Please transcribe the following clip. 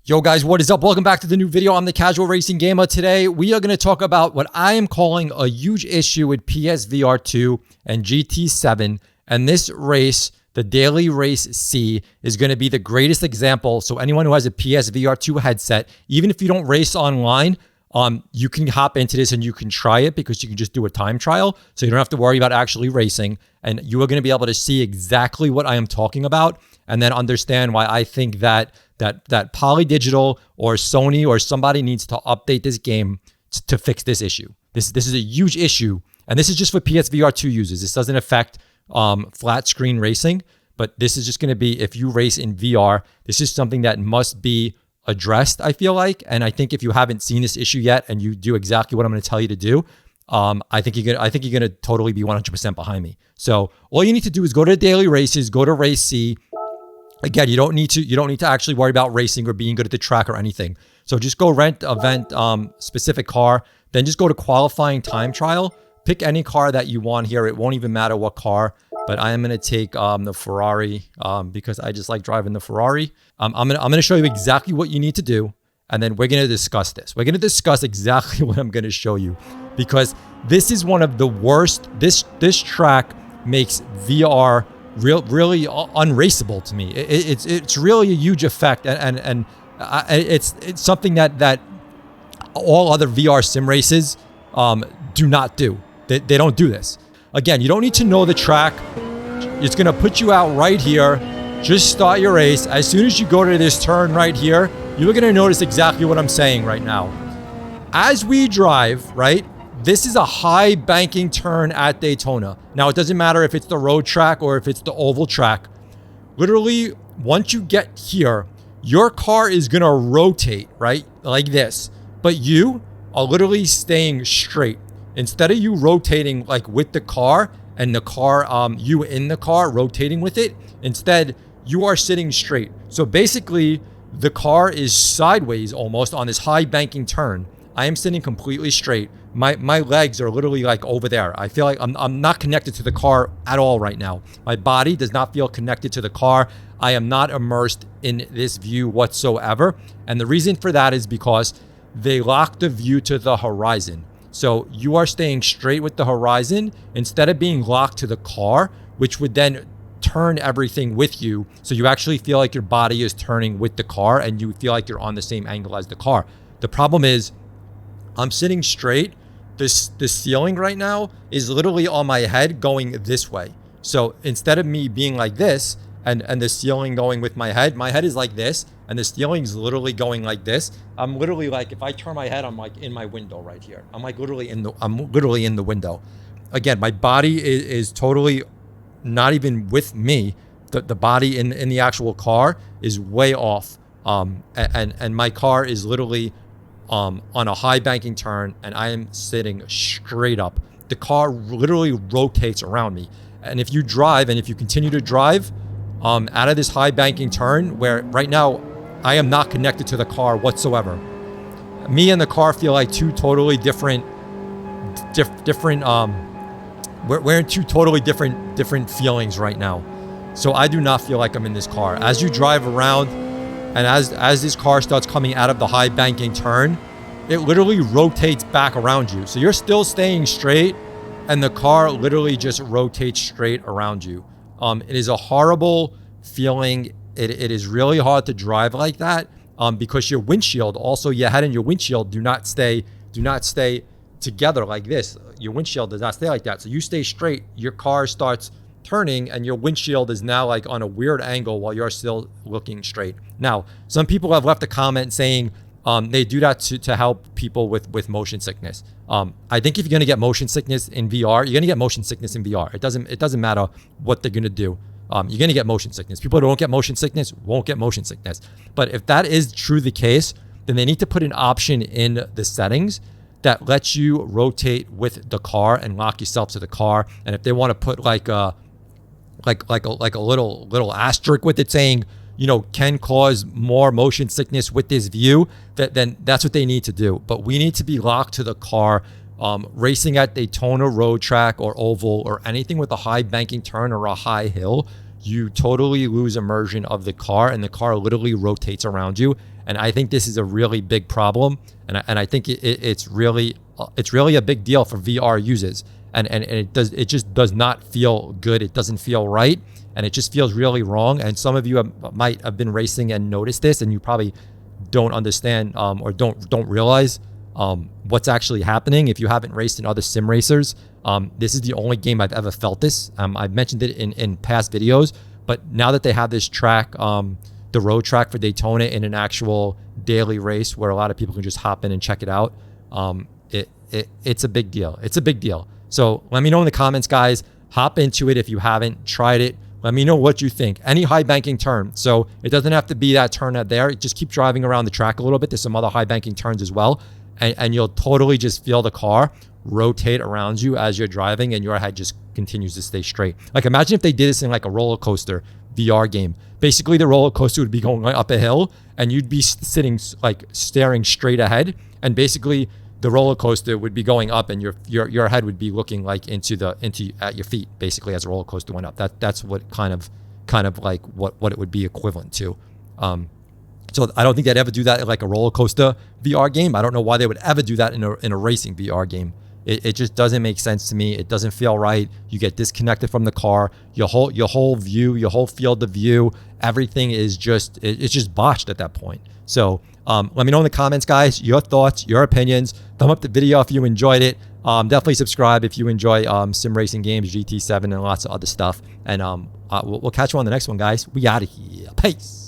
Yo guys, what is up? Welcome back to the new video. I'm the Casual Racing Gamer. Today, we are going to talk about what I am calling a huge issue with PSVR2 and GT7. And this race, the Daily Race C, is going to be the greatest example. So anyone who has a PSVR2 headset, even if you don't race online, you can hop into this and you can try it because you can just do a time trial. So you don't have to worry about actually racing. And you are going to be able to see exactly what I am talking about and then understand why I think that Polydigital or Sony or somebody needs to update this game to fix this issue. This is a huge issue, and this is just for PSVR2 users. This doesn't affect flat screen racing, but this is just going to be if you race in VR. This is something that must be addressed, I feel like, and I think if you haven't seen this issue yet and you do exactly what I'm going to tell you to do, I think you're gonna totally be 100% behind me. So all you need to do is go to daily races, go to race C. Again, you don't need to actually worry about racing or being good at the track or anything. So just go rent event specific car, then just go to qualifying time trial. Pick any car that you want here. It won't even matter what car, but I am going to take the Ferrari because I just like driving the Ferrari. I'm going to show you exactly what you need to do, and then we're going to discuss this. We're going to discuss exactly what I'm going to show you because this is one of the worst. This track makes VR really unraceable to me. It's really a huge effect, and it's something that all other VR sim races do not do. They don't do this. Again, you don't need to know the track. It's gonna put you out right here. Just start your race. As soon as you go to this turn right here, you're gonna notice exactly what I'm saying right now. As we drive, right? This is a high banking turn at Daytona. Now, it doesn't matter if it's the road track or if it's the oval track. Literally, once you get here, your car is going to rotate, right? Like this. But you are literally staying straight. Instead of you rotating like with the car and the car, you in the car rotating with it, instead, you are sitting straight. So basically, the car is sideways almost on this high banking turn. I am sitting completely straight. My legs are literally like over there. I feel like I'm not connected to the car at all right now. My body does not feel connected to the car. I am not immersed in this view whatsoever. And the reason for that is because they lock the view to the horizon. So you are staying straight with the horizon instead of being locked to the car, which would then turn everything with you. So you actually feel like your body is turning with the car and you feel like you're on the same angle as the car. The problem is I'm sitting straight. The ceiling right now is literally on my head going this way. So instead of me being like this and the ceiling going with my head is like this and the ceiling's literally going like this. I'm literally like, if I turn my head, I'm like in my window right here. I'm literally in the window. Again, my body is totally not even with me. The body in the actual car is way off. And my car is literally on a high banking turn and I am sitting straight up. The car literally rotates around me. And if you drive and if you continue to drive out of this high banking turn where right now I am not connected to the car whatsoever. Me and the car feel like two totally different we're in two totally different feelings right now. So I do not feel like I'm in this car. As you drive around and as this car starts coming out of the high banking turn, it literally rotates back around you. So you're still staying straight and the car literally just rotates straight around you. It is a horrible feeling. It is really hard to drive like that because your windshield, also your head and your windshield do not stay together like this. Your windshield does not stay like that. So you stay straight, your car starts turning and your windshield is now like on a weird angle while you're still looking straight. Now, some people have left a comment saying they do that to help people with motion sickness. I think if you're gonna get motion sickness in VR, you're gonna get motion sickness in VR. It doesn't matter what they're gonna do. You're gonna get motion sickness. People who don't get motion sickness won't get motion sickness. But if that is true the case, then they need to put an option in the settings that lets you rotate with the car and lock yourself to the car. And if they want to put like a little asterisk with it saying, you know, can cause more motion sickness with this view, then that's what they need to do. But we need to be locked to the car. Racing at Daytona road track or oval or anything with a high banking turn or a high hill, you totally lose immersion of the car and the car literally rotates around you. And I think this is a really big problem. And I think it's really a big deal for VR users. And it just does not feel good. It doesn't feel right. And it just feels really wrong. And some of you might have been racing and noticed this, and you probably don't understand or don't realize what's actually happening. If you haven't raced in other sim racers, this is the only game I've ever felt this. I've mentioned it in past videos, but now that they have this track, the road track for Daytona in an actual daily race where a lot of people can just hop in and check it out, it's a big deal. It's a big deal. So let me know in the comments, guys. Hop into it if you haven't tried it. Let me know what you think. Any high banking turn. So it doesn't have to be that turn out there. Just keep driving around the track a little bit. There's some other high banking turns as well. And you'll totally just feel the car rotate around you as you're driving, and your head just continues to stay straight. Like, imagine if they did this in like a roller coaster VR game. Basically, the roller coaster would be going up a hill, and you'd be sitting like staring straight ahead. And basically, the roller coaster would be going up, and your head would be looking like into at your feet, basically, as the roller coaster went up. That's what kind of like what it would be equivalent to. So I don't think they'd ever do that in like a roller coaster VR game. I don't know why they would ever do that in a racing VR game. It just doesn't make sense to me. It doesn't feel right. You get disconnected from the car. Your whole view, your whole field of view, everything is just it's just botched at that point. So let me know in the comments, guys, your thoughts, your opinions. Thumb up the video if you enjoyed it. Definitely subscribe if you enjoy sim racing games, GT7, and lots of other stuff. And we'll catch you on the next one, guys. We out of here. Peace.